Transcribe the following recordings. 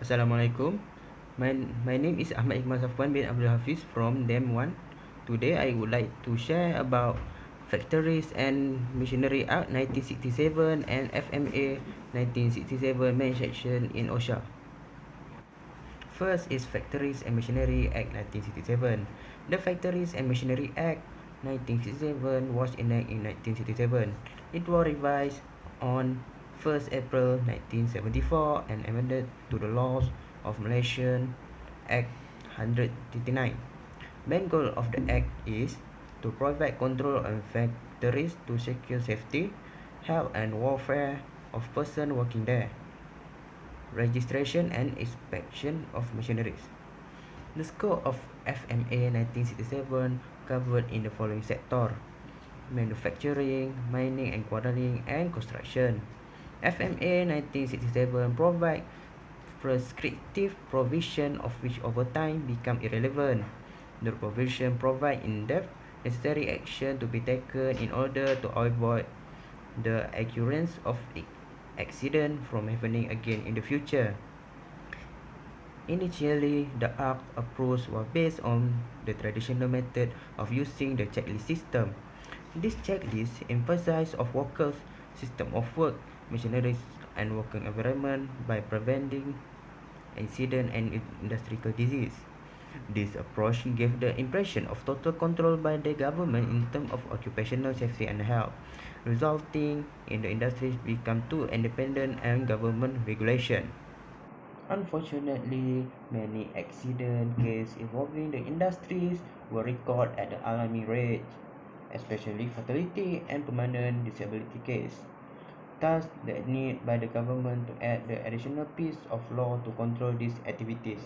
Assalamualaikum. My name is Ahmad Iqmal Safwan bin Abdul Hafiz from DEM 1. Today I would like to share about Factories and Machinery Act 1967 and FMA 1967 main section in OSHA. First is Factories and Machinery Act 1967. The Factories and Machinery Act 1967 was enacted in 1967. It was revised on 1st April 1974 and amended to the laws of Malaysian Act 139. Main goal of the Act is to provide control on factories to secure safety, health and welfare of persons working there. Registration and inspection of machineries. The scope of FMA 1967 covered in the following sector: manufacturing, mining and quarrying, and construction. FMA 1967 provide prescriptive provision of which over time become irrelevant. The provision provide in-depth necessary action to be taken in order to avoid the occurrence of accident from happening again in the future. Initially, the Act approach was based on the traditional method of using the checklist system. This checklist emphasizes of workers' system of work, machineries, and working environment by preventing accident and industrial disease. This approach gave the impression of total control by the government in terms of occupational safety and health, resulting in the industries become too independent and government regulation. Unfortunately, many accident cases involving the industries were recorded at the alarming rate, especially fatality and permanent disability case. Thus, the need by the government to add the additional piece of law to control these activities.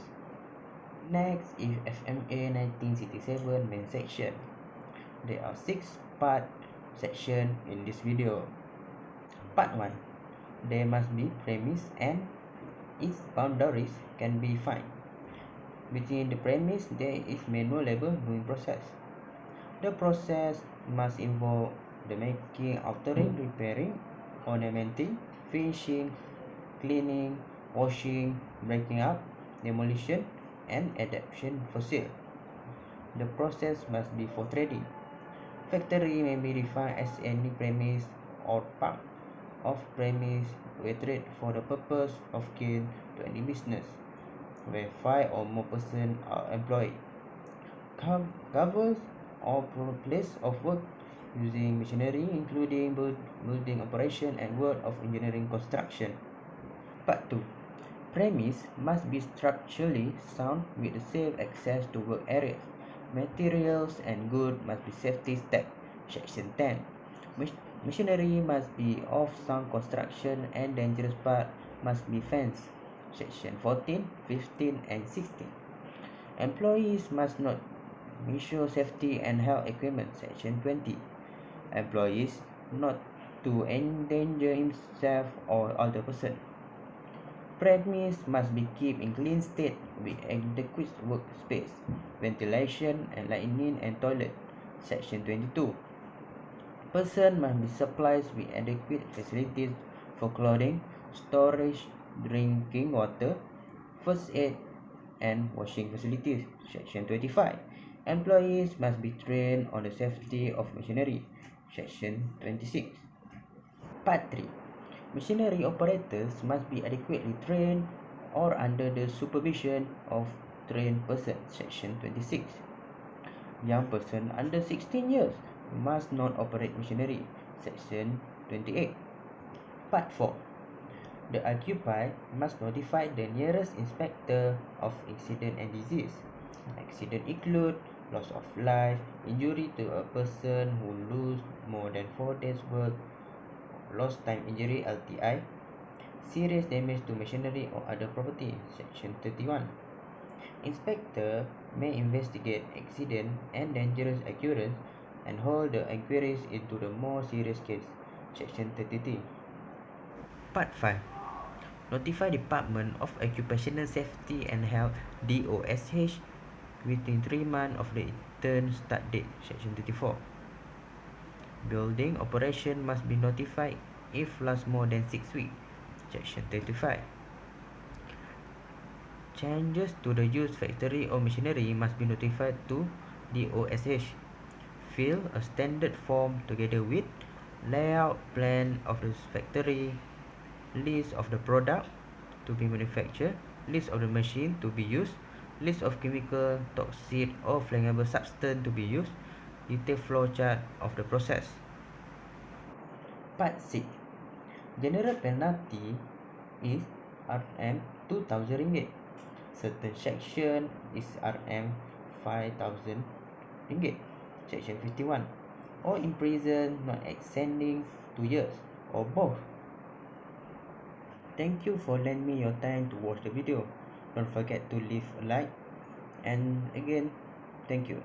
Next is FMA 1967 main section. There are 6-part section in this video. Part 1. There must be premise and its boundaries can be defined. Between the premise, there is manual labor doing process. The process must involve the making, altering, repairing, ornamenting, finishing, cleaning, washing, breaking up, demolition, and adaptation for sale. The process must be for trading. Factory may be defined as any premise or part of premise created for the purpose of gain to any business, where 5 or more persons are employed. Covers or place of work using machinery, including building operation and work of engineering construction. Part 2. Premise must be structurally sound with safe access to work areas. Materials and goods must be safety step. Section 10. Machinery must be of sound construction and dangerous part must be fenced. Section 14, 15 and 16. Employees must not misuse safety and health equipment. Section 20. Employees not to endanger himself or other person. Premise must be kept in clean state with adequate workspace, ventilation and lighting and toilet. Section 22. Person must be supplied with adequate facilities for clothing, storage, drinking water, first aid and washing facilities. Section 25. Employees must be trained on the safety of machinery. Section 26. Part 3. Machinery operators must be adequately trained or under the supervision of trained person. Section 26. Young person under 16 years must not operate machinery. Section 28. Part 4. The occupier must notify the nearest inspector of accident and disease. Accident include loss of life, injury to a person who lose more than 4 days work, lost time injury LTI, serious damage to machinery or other property. Section 31. Inspector may investigate accident and dangerous occurrence and hold the inquiries into the more serious case. Section 33. Part 5. Notify Department of Occupational Safety and Health DOSH within 3 months of the intern start date. Section 34. Building operation must be notified if lasts more than 6 weeks. Section 35. Changes to the used factory or machinery must be notified to the OSH. Fill a standard form together with layout plan of the factory, list of the product to be manufactured, list of the machine to be used, list of chemical, toxic or flammable substance to be used, detailed flow chart of the process. Part 6. General penalty is Rm 2000 ringgit. Certain section is Rm 5000 ringgit. Section 51. Or in prison not exceeding 2 years or both. Thank you for lending me your time to watch the video. Don't forget to leave a like, and again, thank you.